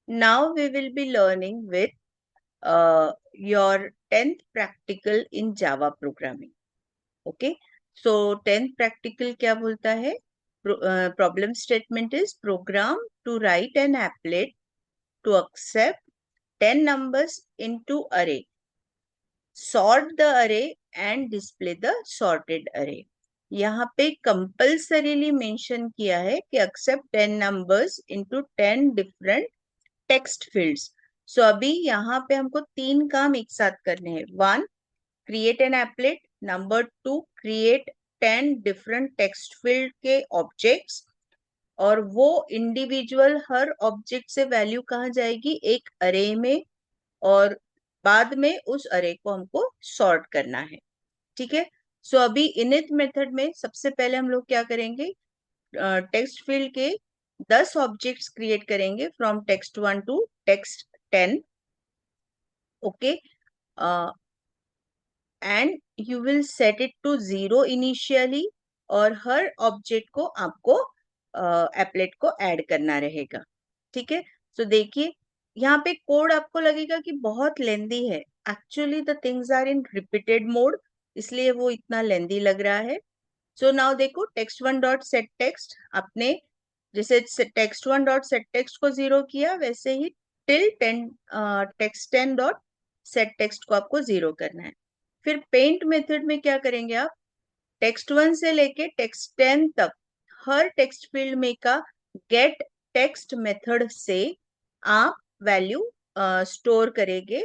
Now we will be learning with your 10th practical in Java programming. Okay. So 10th practical क्या बोलता है? Problem statement is program to write an applet to accept 10 numbers into array. Sort the array and display the sorted array. यहाँ पे compulsorily mention किया है कि accept 10 numbers into 10 different text fields. So अभी यहाँ पे हमको 3 काम एक साथ करने हैं. 1, create an applet. Number 2, create 10 different text field के ऑब्जेक्ट्स. और वो इंडिविजुअल हर ऑब्जेक्ट से वैल्यू कहाँ जाएगी? एक अरे में. और बाद में उस अरे को हमको सॉर्ट करना है. ठीक है. सो अभी इनिट मेथड में सबसे पहले हम लोग क्या करेंगे? टेक्स्ट फील्ड के 10 ऑब्जेक्ट्स क्रिएट करेंगे from text 1 to text 10. Okay. And you will set it to 0 initially. और हर ऑब्जेक्ट को आपको एप्लेट को ऐड करना रहेगा. ठीक है. सो देखिए यहाँ पे कोड आपको लगेगा कि बहुत लेंदी है. Actually the things are in repeated mode, इसलिए वो इतना लेंदी लग रहा है. सो नाउ देखो, text1 डॉट सेट टेक्स्ट. आपने जैसे text1 डॉट सेट टेक्स्ट को 0 किया, वैसे ही till 10 text10 dot set text को आपको 0 करना है. फिर पेंट मेथड में क्या करेंगे आप? text1 से लेके text10 तक हर टेक्स्ट फील्ड में का गेट टेक्स्ट मेथड से आप वैल्यू स्टोर करेंगे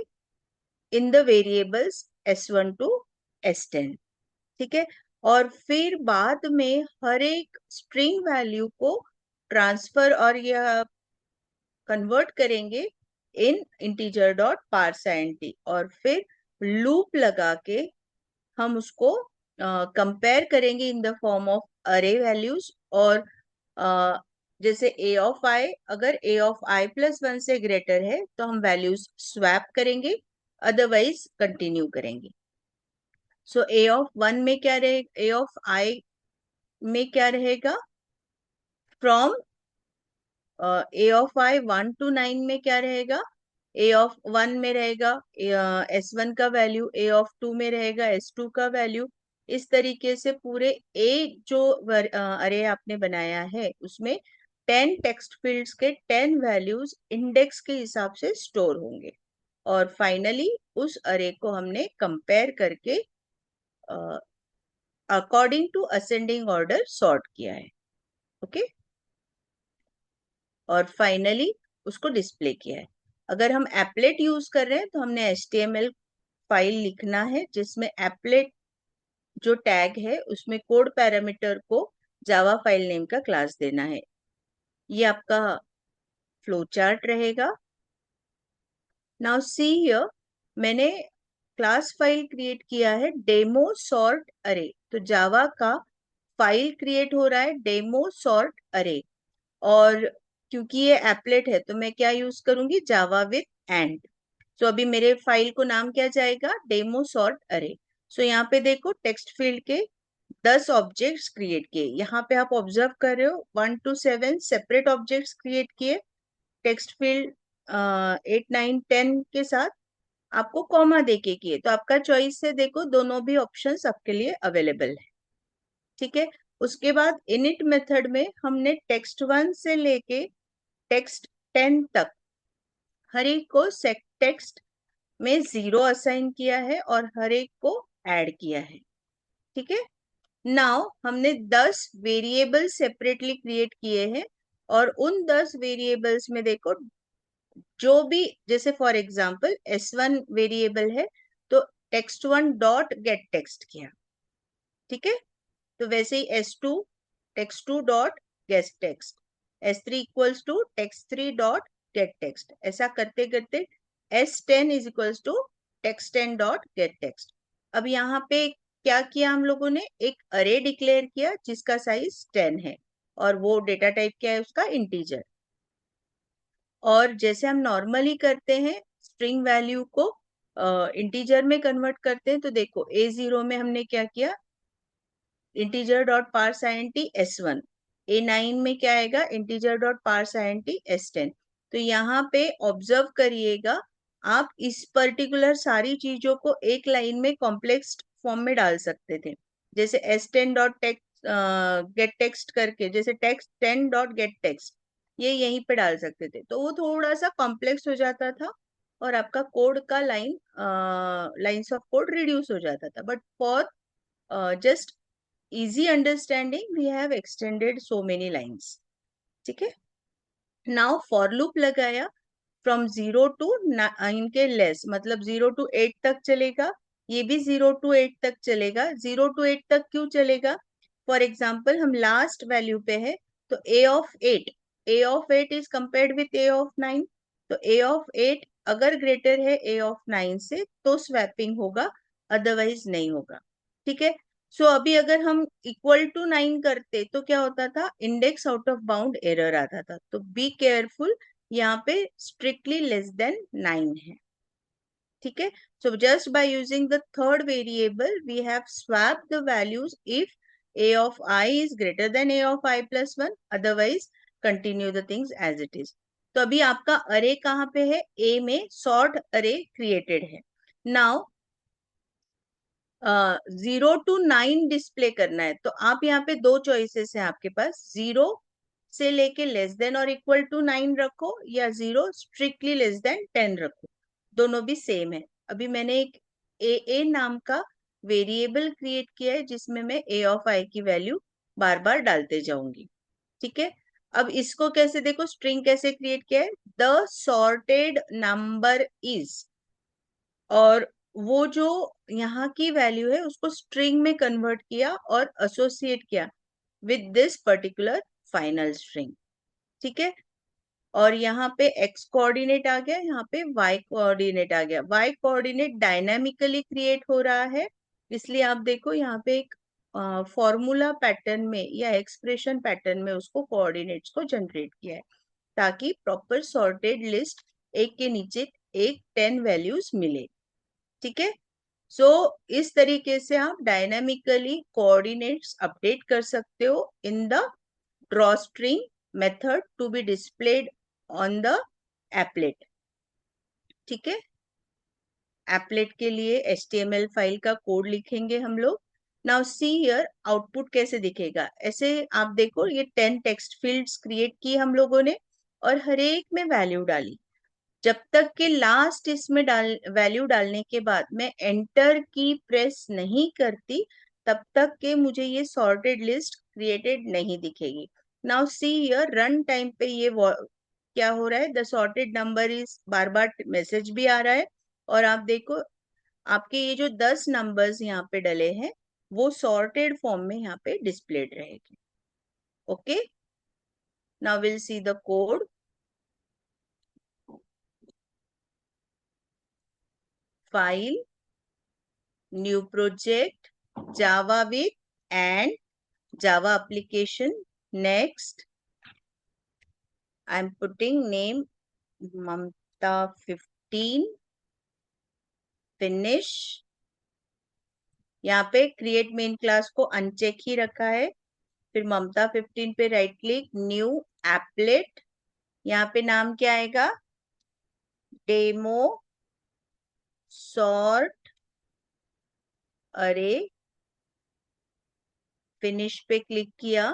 in the variables s1 to s10. ठीक है. और फिर बाद में हर एक स्ट्रिंग वैल्यू को ट्रांसफर और यह कन्वर्ट करेंगे इन इंटीजर डॉट parseInt. और फिर लूप लगा के हम उसको कंपेयर करेंगे इन द फॉर्म ऑफ अरे वैल्यूज. और जैसे a ऑफ i, अगर a ऑफ i प्लस 1 से ग्रेटर है तो हम वैल्यूज स्वैप करेंगे, अदरवाइज कंटिन्यू करेंगे. सो a ऑफ 1 में क्या रहेगा? a ऑफ i में क्या रहेगा? From a of i 1 to 9 में क्या रहेगा? a ऑफ 1 में रहेगा s1 का वैल्यू, a ऑफ 2 में रहेगा s2 का वैल्यू. इस तरीके से पूरे a जो अरे आपने बनाया है उसमें 10 टेक्स्ट फील्ड्स के 10 वैल्यूज इंडेक्स के हिसाब से स्टोर होंगे. और फाइनली उस अरे को हमने कंपेयर करके according to ascending order sort किया है. ओके. और फाइनली उसको डिस्प्ले किया है. अगर हम एप्लेट यूज कर रहे हैं तो हमने HTML फाइल लिखना है जिसमें एप्लेट जो टैग है उसमें कोड पैरामीटर को जावा फाइल नेम का क्लास देना है. ये आपका फ्लो चार्ट रहेगा. नाउ सी हियर, मैंने क्लास फाइल क्रिएट किया है डेमो सॉर्ट अरे. तो जावा का फाइल क्रिएट हो रहा है डेमो सॉर्ट अरे. और क्योंकि ये एप्लेट है तो मैं क्या यूज करूंगी? Java with and. सो अभी मेरे फाइल को नाम क्या जाएगा? डेमो सॉर्ट अरे. सो यहाँ पे देखो टेक्स्ट फील्ड के 10 ऑब्जेक्ट्स क्रिएट किए. यहाँ पे आप ऑब्जर्व कर रहे हो 1 to 7 सेपरेट ऑब्जेक्ट्स क्रिएट किए. टेक्स्ट फील्ड 8 9 10 के साथ आपको कॉमा देके किए. तो आपका चॉइस है, देखो दोनों भी ऑप्शंस आपके लिए अवेलेबल है. ठीक है. उसके बाद इनिट मेथड में हमने text1 से लेके text10 तक हर एक को सेट टेक्स्ट में 0 असाइन किया है और हर एक को ऐड किया है. ठीक है. नाउ हमने 10 वेरिएबल सेपरेटली क्रिएट किए हैं. और उन 10 वेरिएबल्स में देखो जो भी, जैसे फॉर एग्जांपल s1 वेरिएबल है तो text1 डॉट गेट टेक्स्ट किया. ठीक है. तो वैसे ही s2 text2 dot get text, s3 equals to text3 dot get text. ऐसा करते करते s10 is equals to text10 dot get text. अब यहाँ पे क्या किया हम लोगों ने? एक अरे डिक्लेयर किया जिसका साइज 10 है और वो डेटा टाइप क्या है उसका? इंटीजर. और जैसे हम नॉर्मली करते हैं स्ट्रिंग वैल्यू को इंटीजर में कन्वर्ट करते हैं, तो देखो a0 में हमने क्या किया? Integer dot parseInt s1. a9 में क्या आएगा? Integer dot parseInt s10. तो यहाँ पे ऑब्जर्व करिएगा, आप इस पर्टिकुलर सारी चीजों को एक लाइन में कॉम्प्लेक्स फॉर्म में डाल सकते थे, जैसे s10 dot text gate text करके, जैसे टेक्स्ट 10 डॉट गेट टेक्स्ट, ये यहीं पे डाल सकते थे, तो वो थोड़ा सा कॉम्प्लेक्स हो जाता था और आपका कोड का लाइंस ऑफ कोड रिड्यूस हो जाता था। But for just easy understanding we have extended so many lines. ठीक है, नाउ फॉर लूप लगाया, फ्रॉम 0 टू इनके लेस, मतलब 0 टू 8 तक चलेगा, ये भी 0 टू 8 तक चलेगा। 0 टू 8 तक क्यों चलेगा? फॉर एग्जाम्पल हम लास्ट वैल्यू पे है, तो a of 8 is compared with a of 9, तो a ऑफ 8 अगर ग्रेटर है a ऑफ 9 से तो स्वैपिंग होगा, अदरवाइज नहीं होगा। ठीक है, सो अभी अगर हम इक्वल टू 9 करते तो क्या होता था, index out of bound error आता था, तो बी केयरफुल, यहाँ पे स्ट्रिक्टली लेस देन 9 है। ठीक है, so just by using the third variable we have swapped the values if a of I is greater than a of I plus 1, otherwise continue the things as it is। तो अभी आपका अरे कहाँ पे है, a में sort अरे created है। नाउ 0 to 9 डिस्प्ले करना है, तो आप यहाँ पे दो चॉइसेस हैं आपके पास, 0 से लेके लेस देन और इक्वल टू 9 रखो, या 0 स्ट्रिक्टली लेस देन 10 रखो, दोनों भी सेम है। अभी मैंने एक ए नाम का वेरिएबल क्रिएट किया है जिसमें मैं a ऑफ I की वैल्यू बार बार डालते जाऊंगी। ठीक है, अब इसको कैसे देखो, स्ट्रिंग कैसे क्रिएट किया है, द सॉर्टेड नंबर इज, और वो जो यहाँ की वैल्यू है उसको स्ट्रिंग में कन्वर्ट किया और एसोसिएट किया with this particular final string. ठीक है, और यहाँ पे x कोऑर्डिनेट आ गया, यहाँ पे y कोऑर्डिनेट आ गया। y कोऑर्डिनेट डायनामिकली क्रिएट हो रहा है, इसलिए आप देखो यहाँ पे एक फॉर्मूला पैटर्न में या एक्सप्रेशन पैटर्न में उसको कोऑर्डिनेट्स को जनरेट किया है, ताकि प्रॉपर सॉर्टेड लिस्ट एक के नीचे एक 10 वैल्यूज मिले। ठीक है, सो इस तरीके से आप डायनामिकली कोऑर्डिनेट्स अपडेट कर सकते हो in the drawstring method to be displayed on the applet. ठीक है, एप्लेट के लिए HTML फाइल का कोड लिखेंगे हम लोग। नाउ सी हियर आउटपुट कैसे दिखेगा, ऐसे आप देखो, ये 10 टेक्स्ट फील्ड्स क्रिएट की हम लोगों ने और हर एक में वैल्यू डाली। जब तक के लास्ट इसमें वैल्यू डालने के बाद मैं एंटर की प्रेस नहीं करती, तब तक के मुझे ये सॉर्टेड लिस्ट क्रिएटेड नहीं दिखेगी। Now see here run time पे ये क्या हो रहा है, the sorted number is, bar bar message भी आ रहा है, और आप देखो आपके ये जो 10 नंबर्स यहाँ पे डले हैं वो सॉर्टेड फॉर्म में यहाँ पे डिस्प्लेड रहेगी। Okay, now will see the code. File, new project, Java with and Java application. Next, I'm putting name Mamta 15, finish। यहाँ पे क्रिएट मेन क्लास को अनचेक ही रखा है, फिर ममता 15 पे राइट क्लिक, न्यू एप्लेट, यहाँ पे नाम क्या आएगा, डेमो सॉर्ट अरे, फिनिश पे क्लिक किया,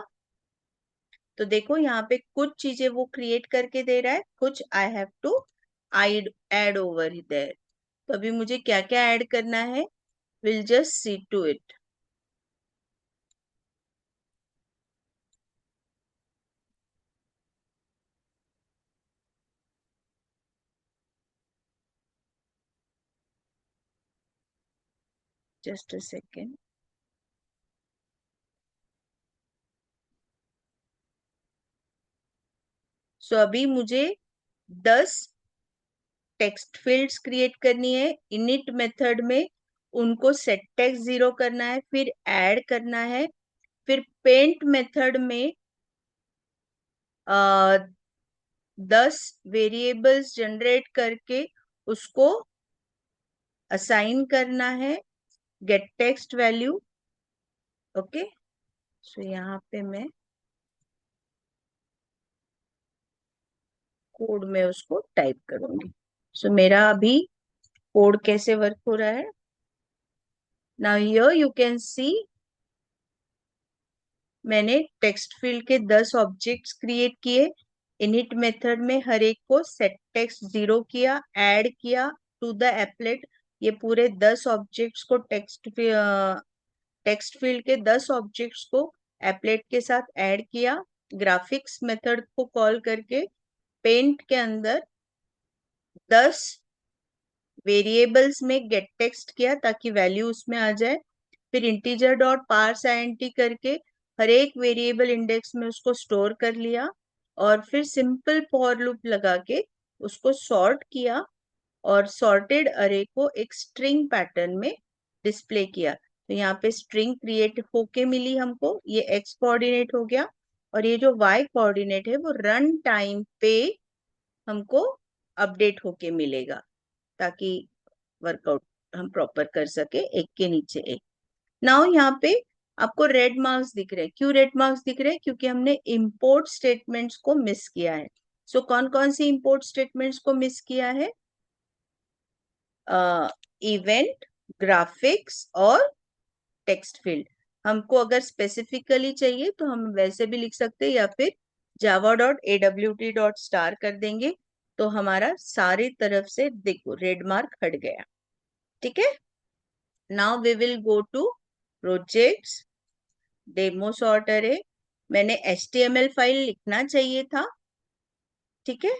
तो देखो यहाँ पे कुछ चीजें वो क्रिएट करके दे रहा है, कुछ I have to add over there. तो अभी मुझे क्या क्या ऐड करना है, will just see to it. Just a second. So अभी मुझे 10 टेक्स्ट फील्ड्स क्रिएट करनी है इनिट मेथड में, उनको सेट टेक्स्ट 0 करना है, फिर ऐड करना है, फिर पेंट मेथड में 10 वेरिएबल्स जनरेट करके उसको असाइन करना है गेट टेक्स्ट वैल्यू। ओके, सो यहाँ पे मैं कोड में उसको टाइप करूंगी। सो मेरा अभी कोड कैसे वर्क हो रहा है। Now here you can see मैंने टेक्स्ट फील्ड के 10 ऑब्जेक्ट्स क्रिएट किए। इनिट मेथड में हर एक को सेट टेक्स्ट 0 किया, ऐड किया टू द एप्लेट। ये पूरे 10 ऑब्जेक्ट्स को टेक्स्ट फील्ड के 10 ऑब्जेक्ट्स को एप्लेट के साथ ऐड किया। ग्राफिक्स मेथड को कॉल करके पेंट के अंदर 10 वेरिएबल्स में गेट टेक्स्ट किया ताकि वैल्यू उसमें आ जाए। फिर इंटीजर डॉट पार्स आईएनटी करके हर एक वेरिएबल इंडेक्स में उसको स्टोर कर लिया और फिर सिंपल फॉर लूप लगा के उसको सॉर्ट किया और सॉर्टेड अरे को एक स्ट्रिंग पैटर्न में डिस्प्ले किया। तो यहाँ पे स्ट्रिंग क्रिएट होके मिली हमको, ये एक्स कोऑर्डिनेट हो गया और ये जो वाई कोऑर्डिनेट है वो रन टाइम पे हमको अपडेट होके मिलेगा ताकि वर्कआउट हम प्रॉपर कर सके एक के नीचे एक। नाउ यहाँ पे आपको रेड मार्क्स दिख रहे हैं। क्यों रेड मार्क्स दिख रहे हैं? क्योंकि हमने इंपोर्ट स्टेटमेंट्स को मिस किया है। सो कौन कौन सी इंपोर्ट स्टेटमेंट्स को मिस किया है? इवेंट, ग्राफिक्स और टेक्स्ट फील्ड। हमको अगर स्पेसिफिकली चाहिए तो हम वैसे भी लिख सकते हैं या फिर java.awt.star कर देंगे तो हमारा सारी तरफ से देखो रेड मार्क हट गया। ठीक है। Now we will go to projects, demo sort अरे। मैंने HTML फाइल लिखना चाहिए था। ठीक है,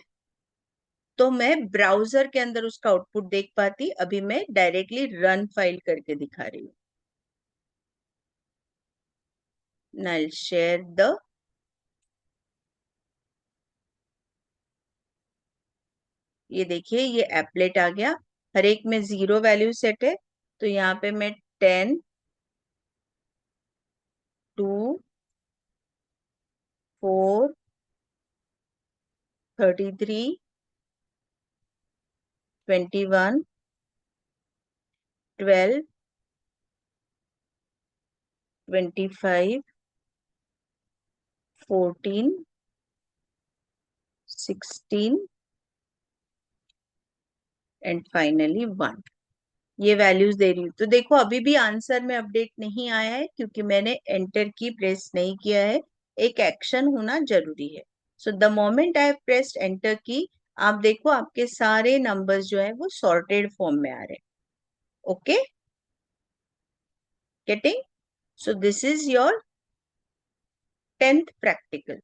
तो मैं ब्राउजर के अंदर उसका आउटपुट देख पाती। अभी मैं डायरेक्टली रन फाइल करके दिखा रही हूँ। I'll share the ये देखिए ये एप्लेट आ गया। हर एक में 0 वैल्यू सेट है तो यहाँ पे मैं 10, 2, 4, 33, 21, 12, 25, 14, 16 एंड फाइनली 1 ये वैल्यूज दे रही हूँ। तो देखो अभी भी आंसर में अपडेट नहीं आया है क्योंकि मैंने एंटर की प्रेस नहीं किया है। एक एक्शन होना जरूरी है। So the moment I pressed enter की, आप देखो आपके सारे नंबर्स जो है वो सॉर्टेड फॉर्म में आ रहे हैं। Okay, getting? So this is your 10th practical.